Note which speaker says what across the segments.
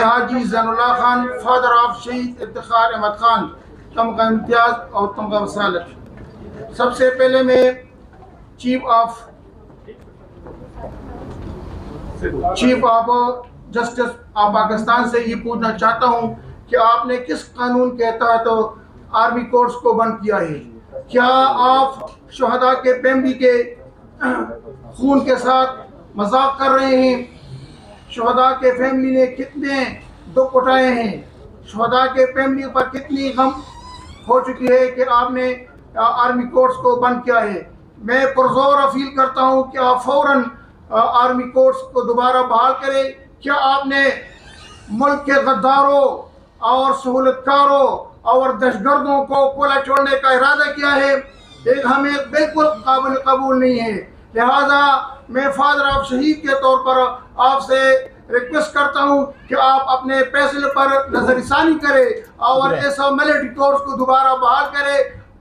Speaker 1: Haji Zain Allah Khan father of شہید افتخار احمد خان تمغہ امتیاز اور تمغہ وصالت۔ سب سے پہلے میں chief of justice of Pakistan سے یہ پوچھنا چاہتا ہوں کہ آپ نے کس قانون کے تحت آرمی کورٹس کو بند کیا ہے؟ کیا آپ شہداء کے فیملی کے خون کے ساتھ مذاق کر رہے ہیں؟ شہداء کے فیملی نے کتنے دکھ اٹھائے ہیں؟ شہداء کے فیملی پر کتنی غم ہو چکی ہے کہ آپ نے آرمی کورٹس کو بند کیا ہے؟ میں پرزور اپیل کرتا ہوں کہ آپ فوراً آرمی کورٹس کو دوبارہ بحال کریں۔ کیا آپ نے ملک کے غداروں اور سہولت کاروں اور دہشت گردوں کو کولا چھوڑنے کا ارادہ کیا ہے؟ ہمیں بالکل قابل قبول نہیں ہے۔ لہذا میں فادر آف شہید کے طور پر آپ سے ریکویسٹ کرتا ہوں کہ آپ اپنے فیصلے پر نظر ثانی کریں اور ایسا ملٹری کورٹس کو دوبارہ بحال کرے،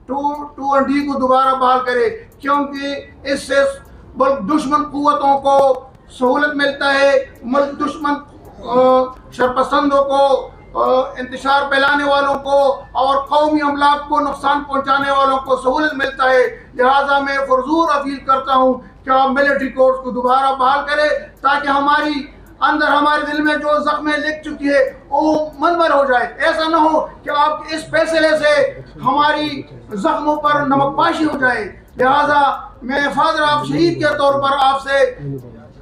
Speaker 1: 2&D کو دوبارہ بحال کرے، کیونکہ اس سے ملک دشمن قوتوں کو سہولت ملتا ہے، ملک دشمن شرپسندوں کو، انتشار پھیلانے والوں کو اور قومی املاک کو نقصان پہنچانے والوں کو سہولت ملتا ہے۔ لہذا میں پرزور اپیل کرتا ہوں کہ آپ ملٹری کورٹس کو دوبارہ بحال کریں تاکہ ہمارے دل میں جو زخمیں لگ چکی ہے وہ منور ہو جائے۔ ایسا نہ ہو کہ آپ اس فیصلے سے ہماری زخموں پر نمک پاشی ہو جائے۔ لہذا میں فادر آف شہید کے طور پر آپ سے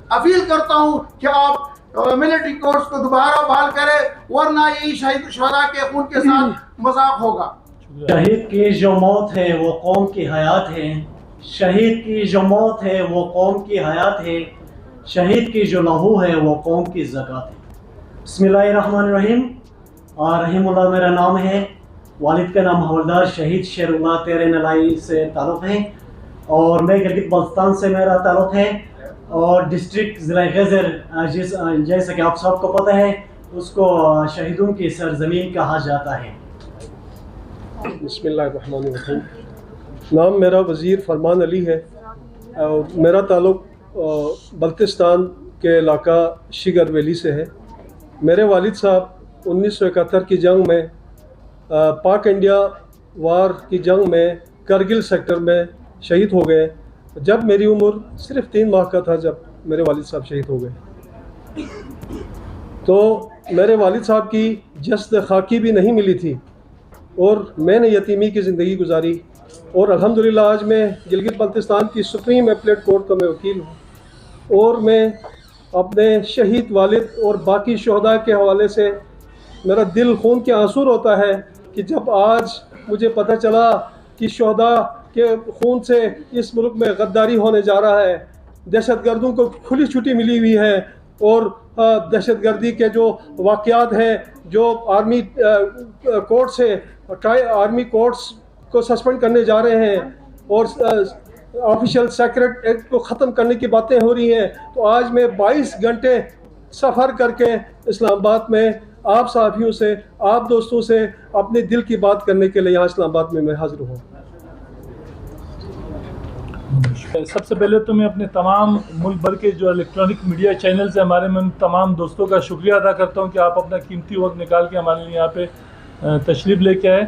Speaker 1: اپیل کرتا ہوں کہ آپ ملٹری کورٹس کو دوبارہ بحال کریں، ورنہ یہ شہداء کے خون کے ساتھ مذاق ہوگا۔
Speaker 2: شہید کی جو موت ہے وہ قوم کی حیات ہے، شہید کی جو موت ہے وہ قوم کی حیات ہے، شہید کی جو لہو ہے وہ قوم کی زکوٰۃ ہے۔ بسم اللہ الرحمن الرحیم۔ رحیم اللہ میرا نام ہے، والد کا نام حوالدار شہید شیر اللہ تیرے نلائی سے تعلق ہے، اور میں گلگت بلتستان سے میرا تعلق ہے، اور ڈسٹرکٹ ضلع غزر جیسا کہ آپ سب کو پتہ ہے اس کو شہیدوں کی سرزمین کہا جاتا ہے۔
Speaker 3: بسم اللہ الرحمن الرحیم۔ نام میرا وزیر فرمان علی ہے، میرا تعلق بلتستان کے علاقہ شگر ویلی سے ہے۔ میرے والد صاحب 1971 کی جنگ میں، پاک انڈیا وار کی جنگ میں کرگل سیکٹر میں شہید ہو گئے، جب میری عمر صرف 3 ماہ کا تھا جب میرے والد صاحب شہید ہو گئے۔ تو میرے والد صاحب کی جسد خاکی بھی نہیں ملی تھی اور میں نے یتیمی کی زندگی گزاری، اور الحمدللہ آج میں گلگت بلتستان کی سپریم اپیلیٹ کورٹ کا میں وکیل ہوں، اور میں اپنے شہید والد اور باقی شہداء کے حوالے سے میرا دل خون کے آنسو ہوتا ہے کہ جب آج مجھے پتہ چلا کہ شہداء کے خون سے اس ملک میں غداری ہونے جا رہا ہے، دہشت گردوں کو کھلی چھٹی ملی ہوئی ہے، اور دہشت گردی کے جو واقعات ہیں، جو آرمی کورٹس ہیں، آرمی کورٹس کو سسپینڈ کرنے جا رہے ہیں، اور آفیشیل سیکرٹ ایکٹ کو ختم کرنے کی باتیں ہو رہی ہیں، تو آج میں 22 گھنٹے سفر کر کے اسلام آباد میں آپ صحافیوں سے، آپ دوستوں سے اپنے دل کی بات کرنے کے لیے یہاں اسلام آباد میں حاضر ہوں۔
Speaker 4: سب سے پہلے تو میں اپنے تمام ملک بھر کے جو الیکٹرانک میڈیا چینلز ہیں ہمارے، میں ان تمام دوستوں کا شکریہ ادا کرتا ہوں کہ آپ اپنا قیمتی وقت نکال کے ہمارے لیے یہاں پہ تشریف لے کے آئے۔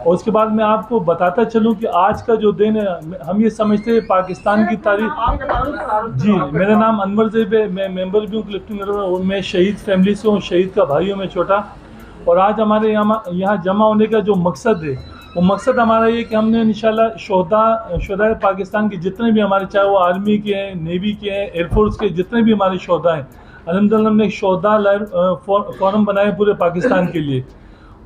Speaker 4: اور اس کے بعد میں آپ کو بتاتا چلوں کہ آج کا جو دن ہے، ہم یہ سمجھتے ہیں پاکستان کی تاریخ۔ جی، میرا نام انور زیب ہے، میں ممبر بھی ہوں کلیکٹنگ میرا، اور میں شہید فیملی سے ہوں، شہید کا بھائی ہوں میں چھوٹا۔ اور آج ہمارے یہاں جمع ہونے کا جو مقصد ہے، وہ مقصد ہمارا یہ کہ ہم نے انشاءاللہ شہداء پاکستان کے جتنے بھی ہمارے، چاہے وہ آرمی کے ہیں، نیوی کے ہیں، ایئر فورس کے، جتنے بھی ہمارے شہداء ہیں، الحمدللہ ہم نے ایک شہداء فورم بنائے پورے پاکستان کے لیے۔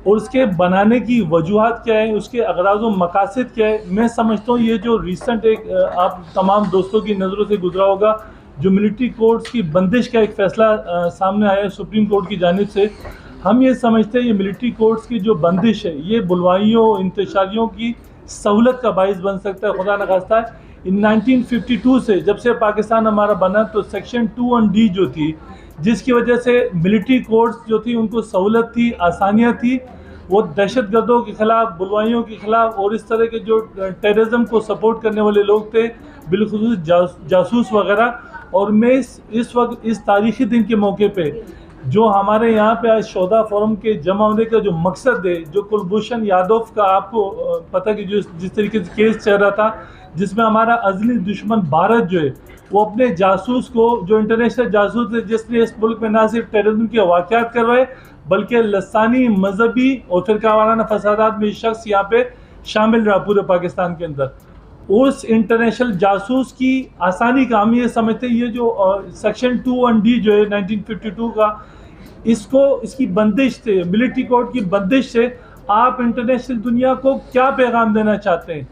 Speaker 4: اور اس کے بنانے کی وجوہات کیا ہیں، اس کے اغراض و مقاصد کیا ہے، میں سمجھتا ہوں یہ جو ریسنٹ ایک آپ تمام دوستوں کی نظروں سے گزرا ہوگا، جو ملٹری کورٹس کی بندش کا ایک فیصلہ سامنے آیا ہے سپریم کورٹ کی جانب سے، ہم یہ سمجھتے ہیں یہ ملٹری کورٹس کی جو بندش ہے یہ بلوائیوں، انتشاریوں کی سہولت کا باعث بن سکتا ہے۔ خدا نخواستہ 1952 سے جب سے پاکستان ہمارا بنا تو سیکشن 2&D جو تھی، جس کی وجہ سے ملٹری کورٹس جو تھی ان کو سہولت تھی، آسانیاں تھی، وہ دہشت گردوں کے خلاف، بلوائیوں کے خلاف اور اس طرح کے جو ٹیررزم کو سپورٹ کرنے والے لوگ تھے، بالخصوص جاسوس وغیرہ۔ اور میں اس وقت اس تاریخی دن کے موقع پہ جو ہمارے یہاں پہ آج شہدا فورم کے جمع ہونے کا جو مقصد ہے، جو کلبھوشن یادو کا آپ کو پتہ کہ جس طریقے سے کیس چل رہا تھا، جس میں ہمارا ازلی دشمن بھارت جو ہے وہ اپنے جاسوس کو، جو انٹرنیشنل جاسوس ہے جس نے اس ملک میں نہ صرف ٹیررزم کے واقعات کروائے بلکہ لسانی، مذہبی اور فرقہ وارانہ فسادات میں یہ شخص یہاں پہ شامل رہا پورے پاکستان کے اندر، اس انٹرنیشنل جاسوس کی آسانی کا ہم یہ سمجھتے ہیں، یہ جو سیکشن 2(1)D جو ہے 1952 کا، اس کی بندش سے، ملٹری کوڈ کی بندش سے آپ انٹرنیشنل دنیا کو کیا پیغام دینا چاہتے ہیں؟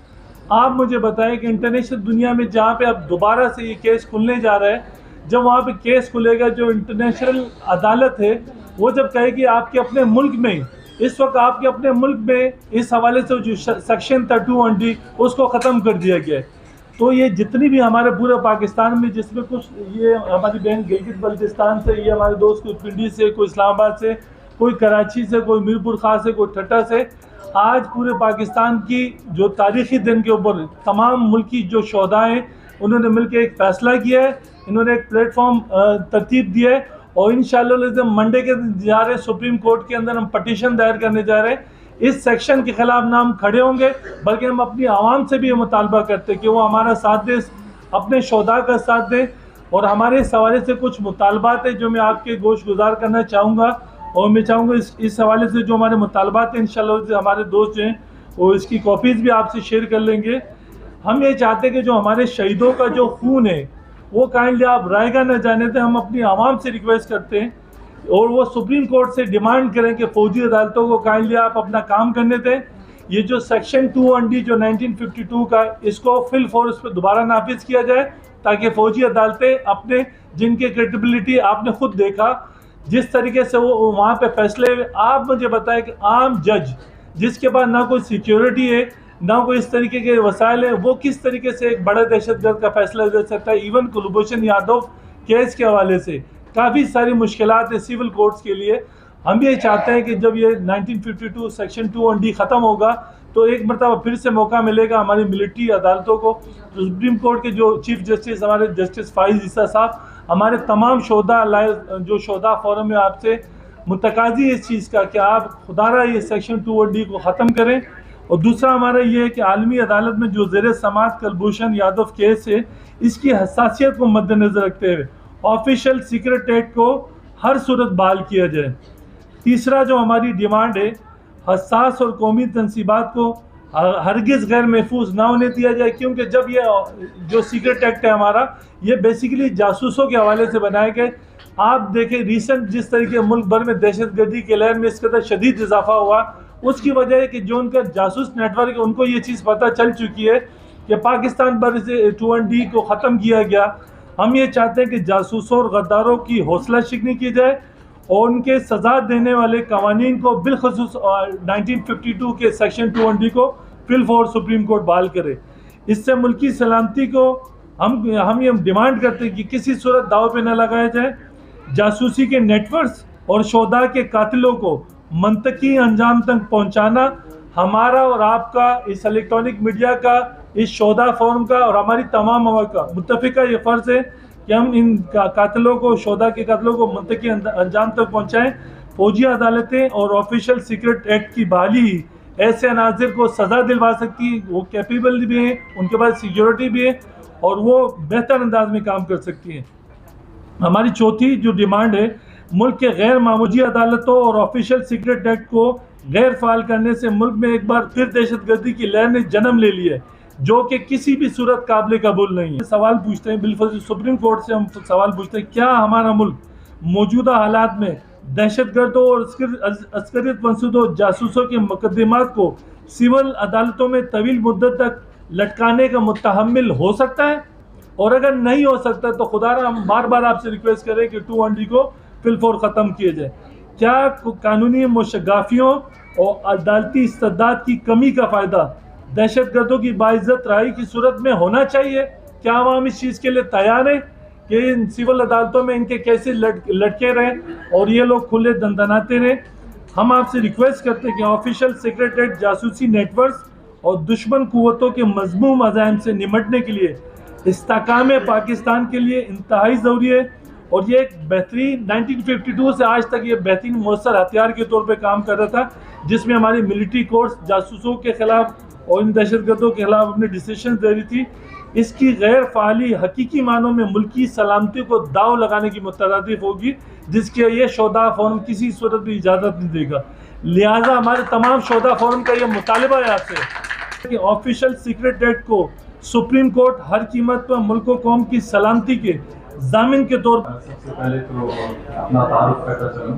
Speaker 4: آپ مجھے بتائیں کہ انٹرنیشنل دنیا میں جہاں پہ اب دوبارہ سے یہ کیس کھلنے جا رہا ہے، جب وہاں پہ کیس کھلے گا، جو انٹرنیشنل عدالت ہے وہ جب کہے گی آپ کے اپنے ملک میں، اس وقت آپ کے اپنے ملک میں اس حوالے سے جو سیکشن تھا 2(1)D اس کو ختم کر دیا گیا ہے، تو یہ جتنی بھی ہمارے پورے پاکستان میں، جس میں کچھ یہ ہماری بہن گلگت بلتستان سے، یہ ہمارے دوست کوئی پنڈی سے، کوئی اسلام آباد سے، کوئی کراچی سے، کوئی میرپور خاص سے، کوئی ٹھٹا سے، آج پورے پاکستان کی جو تاریخی دن کے اوپر تمام ملکی جو شہداء ہیں انہوں نے مل کے ایک فیصلہ کیا ہے، انہوں نے ایک پلیٹ فارم ترتیب دیا ہے، اور انشاءاللہ منڈے کے جا رہے سپریم کورٹ کے اندر ہم پٹیشن دائر کرنے جا رہے ہیں، اس سیکشن کے خلاف نہ ہم کھڑے ہوں گے بلکہ ہم اپنی عوام سے بھی یہ مطالبہ کرتے ہیں کہ وہ ہمارا ساتھ دیں، اپنے شہداء کا ساتھ دیں، اور ہمارے اس حوالے سے کچھ مطالبات ہیں جو میں آپ کے گوش گزار کرنا چاہوں گا، اور میں چاہوں گا اس حوالے سے جو ہمارے مطالبات ہیں انشاءاللہ ہمارے دوست جو ہیں وہ اس کی کاپیز بھی آپ سے شیئر کر لیں گے۔ ہم یہ چاہتے ہیں کہ جو ہمارے شہیدوں کا جو خون ہے وہ کائنڈلی آپ رائے گاہ نہ جانے دیں، ہم اپنی عوام سے ریکویسٹ کرتے ہیں اور وہ سپریم کورٹ سے ڈیمانڈ کریں کہ فوجی عدالتوں کو کائنڈلی آپ اپنا کام کرنے دیں، یہ جو سیکشن 2(1)D جو 1952 کا، اس کو فل فورس پہ دوبارہ نافذ کیا جائے تاکہ فوجی عدالتیں اپنے، جن کے کریڈیبلٹی آپ نے خود دیکھا جس طریقے سے وہ وہاں پہ فیصلے، آپ مجھے بتائیں کہ عام جج جس کے پاس نہ کوئی سیکیورٹی ہے نہ کوئی اس طریقے کے وسائل ہیں، وہ کس طریقے سے ایک بڑا دہشت گرد کا فیصلہ دے سکتا ہے؟ ایون کلبھوشن یادو کیس کے حوالے سے کافی ساری مشکلات ہیں سول کورٹس کے لیے۔ ہم یہ چاہتے ہیں کہ جب یہ 1952 سیکشن 2(1)D ختم ہوگا تو ایک مرتبہ پھر سے موقع ملے گا ہماری ملٹری عدالتوں کو، سپریم کورٹ کے جو چیف جسٹس ہمارے جسٹس فائز عیسیٰ صاحب، ہمارے تمام شہداء جو شہداء فورم میں آپ سے متقاضی اس چیز کا کہ آپ خدا رہا یہ سیکشن 2(1)D کو ختم کریں، اور دوسرا ہمارا یہ ہے کہ عالمی عدالت میں جو زیر سماعت کلبھوشن یادو کیس ہے، اس کی حساسیت کو مد نظر رکھتے ہوئے آفیشیل سیکرٹ ایکٹ کو ہر صورت بحال کیا جائے۔ تیسرا جو ہماری ڈیمانڈ ہے، حساس اور قومی تنصیبات کو ہرگز غیر محفوظ نہ ہونے دیا جائے، کیونکہ جب یہ جو سیکرٹ ایکٹ ہے ہمارا، یہ بیسیکلی جاسوسوں کے حوالے سے بنائے گئے۔ آپ دیکھیں ریسنٹ جس طریقے ملک بھر میں دہشت گردی کے لہر میں اس قدر شدید اضافہ ہوا، اس کی وجہ ہے کہ جو ان کا جاسوس نیٹ ورک ہے ان کو یہ چیز پتہ چل چکی ہے کہ پاکستان پر سے 2(1)D کو ختم کیا گیا۔ ہم یہ چاہتے ہیں کہ جاسوسوں اور غداروں کی حوصلہ شکنی کی جائے اور ان کے سزا دینے والے قوانین کو، بالخصوص 1952 کے سیکشن 2(1)D کو فل فور سپریم کورٹ بحال کرے۔ اس سے ملکی سلامتی کو ہم یہ ڈیمانڈ کرتے ہیں کہ کسی صورت داؤ پہ نہ لگایا جائے۔ جاسوسی کے نیٹ ورکس اور شہداء کے قاتلوں کو منطقی انجام تک پہنچانا ہمارا اور آپ کا، اس الیکٹرانک میڈیا کا، اس شہداء فورم کا اور ہماری تمام عوام کا متفقہ یہ فرض ہے کہ ہم ان قاتلوں کو، شہداء کے قاتلوں کو منطقی انجام تک پہنچائیں۔ فوجی عدالتیں اور آفیشیل سیکرٹ ایکٹ کی بحالی ہی ایسے عناصر کو سزا دلوا سکتی ہے، وہ کیپیبل بھی ہیں، ان کے پاس سیکیورٹی بھی ہے اور وہ بہتر انداز میں کام کر سکتی ہیں۔ ہماری چوتھی جو ڈیمانڈ ہے، ملک کے غیر معمولی عدالتوں اور آفیشیل سیکرٹ ایکٹ کو غیر فعال کرنے سے ملک میں ایک بار پھر دہشت گردی کی لہر نے جنم لے لی ہے، جو کہ کسی بھی صورت قابل قبول نہیں ہے۔ سوال پوچھتے ہیں، بالفضل سپریم کورٹ سے ہم سوال پوچھتے ہیں، کیا ہمارا ملک موجودہ حالات میں دہشت گردوں اور عسکریت پسندوں جاسوسوں کے مقدمات کو سول عدالتوں میں طویل مدت تک لٹکانے کا متحمل ہو سکتا ہے؟ اور اگر نہیں ہو سکتا تو خدا را ہم بار بار آپ سے ریکویسٹ کریں کہ 2(1)D کو فل فور ختم کیے جائے۔ کیا قانونی مشگافیوں اور عدالتی استداد کی کمی کا فائدہ دہشت گردوں کی باعزت رہائی کی صورت میں ہونا چاہیے؟ کیا عوام اس چیز کے لیے تیار ہیں کہ ان سول عدالتوں میں ان کے کیسے لٹکے رہیں اور یہ لوگ کھلے دندناتے رہیں؟ ہم آپ سے ریکویسٹ کرتے ہیں کہ آفیشیل سیکرٹ ایکٹ جاسوسی نیٹ ورکس اور دشمن قوتوں کے مذموم عزائم سے نمٹنے کے لیے استحکام پاکستان کے لیے انتہائی ضروری ہے، اور یہ ایک بہترین 1952 سے آج تک یہ بہترین مؤثر ہتھیار کے طور پہ کام کر رہا تھا، جس میں ہماری ملٹری کورٹس جاسوسوں کے خلاف اور ان دہشت گردوں کے خلاف اپنے ڈیسیشن دے رہی تھی۔ اس کی غیر فعالی حقیقی معنوں میں ملکی سلامتی کو داؤ لگانے کی مترادف ہوگی، جس کے یہ شہداء فورم کسی صورت بھی اجازت نہیں دے گا۔ لہٰذا ہمارے تمام شہداء فورم کا یہ مطالبہ ہے آپ سے کہ آفیشل سیکرٹ ڈیٹ کو سپریم کورٹ ہر قیمت پر ملک و قوم کی سلامتی کے ضامن کے طور پر۔
Speaker 5: سب سے پہلے تو اپنا تعارف کرتا چلوں،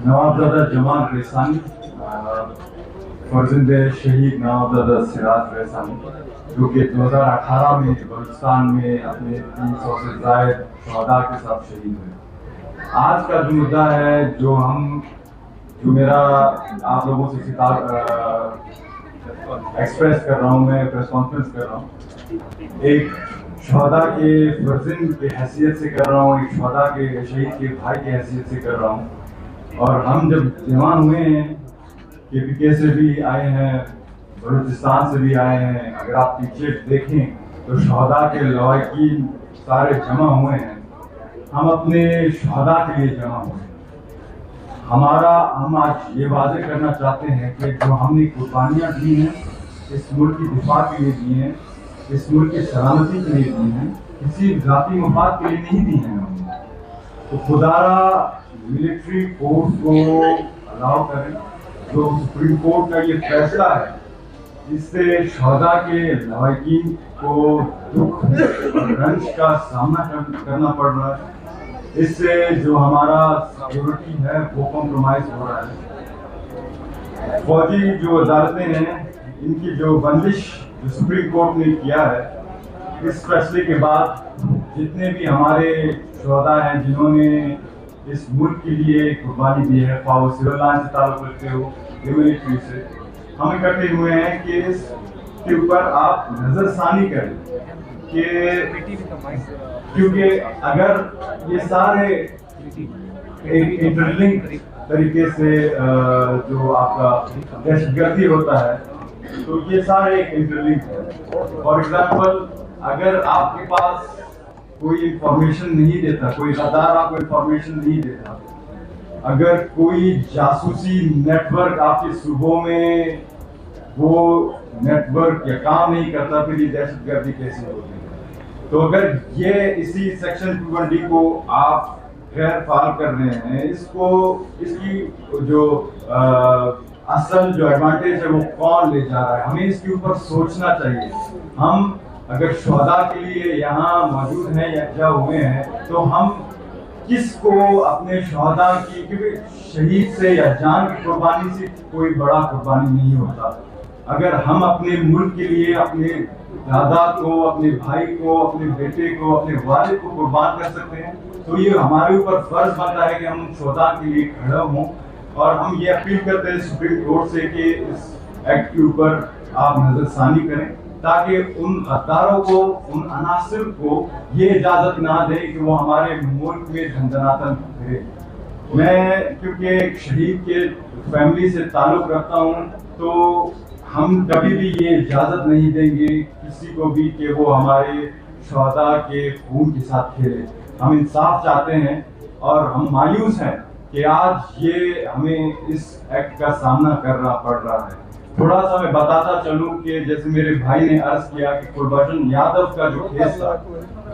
Speaker 5: نوابزادہ جمال ریسانی، فرزند شہید نوابزادہ سراج ریسانی، جو کہ 2018 میں بلوچستان میں اپنے 300 سے زائد شہداء کے ساتھ شہید ہوئے۔ آج کا جو مدعا ہے، جو میرا آپ لوگوں سے خطاب ایکسپریس کر رہا ہوں، میں پریس کانفرنس کر رہا ہوں، ایک شہداء کے فرزند کی حیثیت سے کر رہا ہوں، ایک شہداء کے شہید کے بھائی کی حیثیت سے کر رہا ہوں۔ اور ہم جب جوان ہوئے ہیں، KPK سے بھی آئے ہیں، بلوچستان سے بھی آئے ہیں، اگر آپ پیچھے دیکھیں تو شہداء کے لواحقین سارے جمع ہوئے ہیں، ہم اپنے شہداء کے لیے جمع ہوئے ہیں۔ ہم آج یہ واضح کرنا چاہتے ہیں کہ جو ہم نے قربانیاں دی ہیں، اس ملک کی دفاع کے لیے دی ہیں، اس ملک کی سلامتی کے لیے دی ہیں، کسی ذاتی مفاد کے لیے نہیں دی ہیں ہم نے، تو خدارا ملٹری فورس کو الاؤ کریں۔ جو سپریم کورٹ کا یہ فیصلہ ہے، اس سے شہداء کے لواحقین کو دکھ اور رنج کا سامنا کرنا پڑ رہا ہے، اس سے جو ہمارا سیکورٹی ہے وہ کمپرومائز ہو رہا ہے۔ فوجی جو عدالتیں ہیں، ان کی جو بندش جو سپریم کورٹ نے کیا ہے، اس فیصلے کے بعد جتنے بھی ہمارے شہداء ہیں جنہوں نے اس ملک کے لیے قربانی دی ہے، خواہ وہ سول لائن سے تعلق رکھتے ہو یا ملٹری سے، ہم اکٹھے ہوئے ہیں کہ اس کے اوپر آپ نظر ثانی کریں، کہ کیونکہ اگر یہ سارے ایک انٹرلنک طریقے سے جو آپ کا دہشت گردی ہوتا ہے، تو یہ سارے ایک انٹرلنک ہے۔ فار ایگزامپل، اگر آپ کے پاس کوئی انفارمیشن نہیں دیتا، کوئی غدار آپ کو انفارمیشن نہیں دیتا، اگر کوئی جاسوسی نیٹ ورک آپ کے صوبوں میں وہ نیٹ ورک یا کام نہیں کرتا، پھر یہ دہشت گردی کیسے ہوتی ہے؟ تو اگر یہ اسی سیکشن 220 کو آپ غیر فعال کر رہے ہیں، اس کی جو اصل جو ایڈوانٹیج ہے وہ کون لے جا رہا ہے، ہمیں اس کے اوپر سوچنا چاہیے۔ ہم اگر شہداء کے لیے یہاں موجود ہیں یا یکجا ہوئے ہیں، تو ہم کس کو اپنے شہداء کی، کیونکہ شہید سے یا جان کی قربانی سے کوئی بڑا قربانی نہیں ہوتا۔ اگر ہم اپنے ملک کے لیے اپنے دادا کو، اپنے بھائی کو، اپنے بیٹے کو، اپنے والد کو قربان کر سکتے ہیں، تو یہ ہمارے اوپر فرض بنتا ہے کہ ہم شہداء کے لیے کھڑے ہوں۔ اور ہم یہ اپیل کرتے ہیں سپریم کورٹ سے کہ اس ایکٹ کے اوپر آپ نظر ثانی کریں، تاکہ ان غداروں کو، ان عناصر کو یہ اجازت نہ دے کہ وہ ہمارے ملک میں دھندناتن پھرے۔ میں کیونکہ ایک شہید کے فیملی سے تعلق رکھتا ہوں، تو ہم کبھی بھی یہ اجازت نہیں دیں گے کسی کو بھی کہ وہ ہمارے شہداء کے خون کے ساتھ کھیلے۔ ہم انصاف چاہتے ہیں اور ہم مایوس ہیں کہ آج یہ ہمیں اس ایکٹ کا سامنا کرنا پڑ رہا ہے۔ تھوڑا سا میں بتاتا چلوں کہ جیسے میرے بھائی نے عرض کیا کہ کلبھوشن یادو کا جو کیس تھا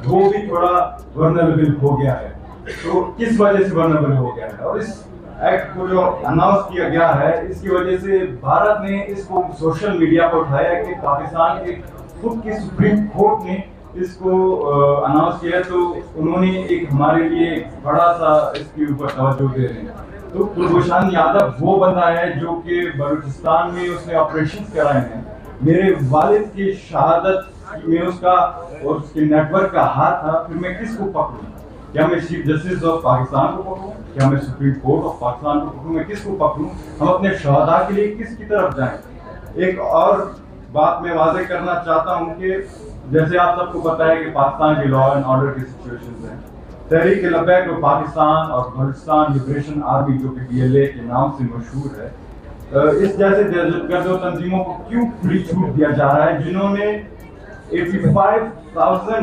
Speaker 5: وہ بھی تھوڑا ورنریبل ہو گیا ہے، تو کس وجہ سے ورنریبل ہو گیا ہے، اور اس ایکٹ کو جو اناؤنس کیا گیا ہے، اس کی وجہ سے بھارت نے اس کو سوشل میڈیا پر اٹھایا کہ پاکستان کے خود کی سپریم کورٹ نے اس کو اناؤنس کیا، تو انہوں نے ایک ہمارے لیے بڑا سا اس کے اوپر توجہ دے رہے ہیں۔ تو کلبھوشن یادو وہ بندہ ہے جو کہ بلوچستان میں اس نے آپریشن کرائے ہیں۔ میرے والد کی شہادت میں اس کا اور اس کے نیٹ ورک کا ہاتھ تھا، پھر میں کس کو پکڑوں؟ کیا میں چیف جسٹس آف پاکستان کو پکڑوں؟ کیا میں سپریم کورٹ آف پاکستان کو پکڑوں؟ میں کس کو پکڑوں؟ ہم اپنے شہداء کے لیے کس کی طرف جائیں؟ ایک اور بات میں واضح کرنا چاہتا ہوں کہ جیسے آپ سب کو پتا ہے کہ پاکستان کی لا اینڈ آرڈر کی سچویشنز ہیں۔ تحریک لبیک پاکستان اور بلوچستان لبریشن آرمی جو کہ BLA کے نام سے مشہور ہے، اس جیسے دہشت گرد تنظیموں کو کیوں کھلی چھوٹ دیا جا رہا ہے، جنہوں نے 85,000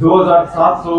Speaker 5: 2700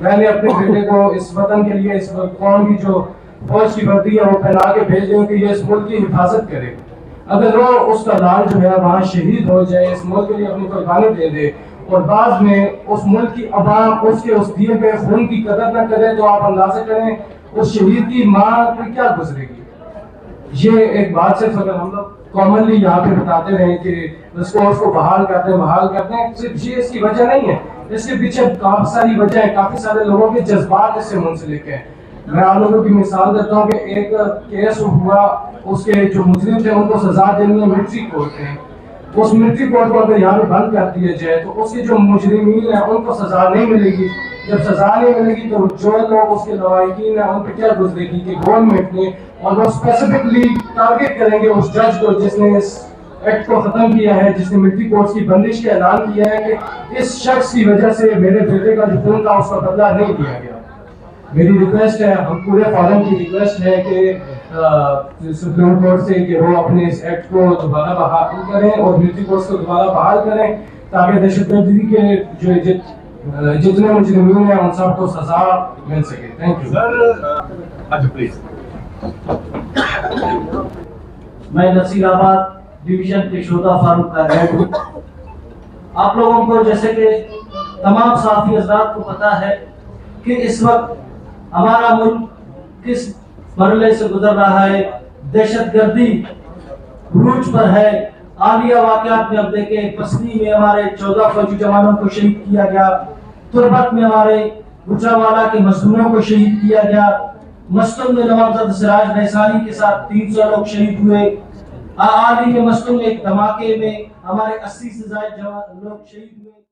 Speaker 6: میں نے اپنے بیٹے کو اس وطن کے لیے، اس قوم کی جو فوج کی وردی ہے وہ پہنا کے بھیج دوں کہ یہ اس ملک کی حفاظت کرے. اگر وہ اس کا لال جو ہے وہاں شہید ہو جائے، اس ملک کے لیے اپنی قربانی دے دے، اور بعد میں اس ملک کی عوام اس کے اس دیے گئے خون کی قدر نہ کرے، تو آپ اندازہ کریں اس شہید کی ماں پہ کیا گزرے گی. یہ ایک بات صرف اگر ہم لوگ کامنلی یہاں پہ بتاتے رہیں کہ رسپانس کو بحال کرتے ہیں، صرف یہ اس کی وجہ نہیں ہے، اس کے پیچھے کافی ساری وجہ ہے، کافی سارے لوگوں کے جذبات اس سے منسلک ہیں. میں آپ لوگوں کی مثال دیتا ہوں کہ ایک کیس ہوا، اس کے جو مجرم تھے ان کو سزا دینی ہے ملٹری کورٹ نے. اس ملٹری کورٹ کو اگر یہاں پہ بند کر دیا جائے تو اس کے جو مجرمین ہیں ان کو سزا نہیں ملے گی. جب سزا نہیں ملے گی تو جو لوگ اس کے لواحقین ہیں ان پہ کیا گزرے گی کہ گورنمنٹ نے، اور وہ اسپیسیفکلی ٹارگیٹ کریں گے اس جج کو جس نے اس ایکٹ کو ختم کیا ہے، جس نے ملٹری کورٹس کی بندش کا اعلان کیا ہے کہ اس شخص کی وجہ سے میرے بیٹے کا جو خون تھا اس کا بدلہ نہیں دیا گیا. میری ریکویسٹ ہے، ہم پورے فارم کی ریکویسٹ ہے کہ سپریم کورٹ سے کہ وہ اپنے اس ایکٹ کو دوبارہ بحال کریں اور ملٹری کورٹس کو دوبارہ بحال کریں تاکہ دہشت گردی کے جو جتنے مجرمین ہیں ان سب کو سزا مل سکے. Thank you.
Speaker 2: میں نصیر آباد ڈویژن کے شہدا فارم کا ہیڈ ہوں. آپ لوگوں کو جیسے کہ تمام صحافی حضرات کو پتا ہے کہ اس وقت ہمارا ملک کس مرحلے سے گزر رہا ہے. دہشت گردی عروج پر ہے. حالیہ واقعات میں اب دیکھیں پستی میں ہمارے 14 فوجی جوانوں کو شہید کیا گیا، تربت میں ہمارے گجرانوالہ کے مظلوموں کو شہید کیا گیا، مستنگ میں نوابزادہ سراج نیسانی کے ساتھ 300 لوگ شہید ہوئے، حال ہی میں مستنگ میں ایک دھماکے میں ہمارے 80 سے زائد لوگ شہید ہوئے.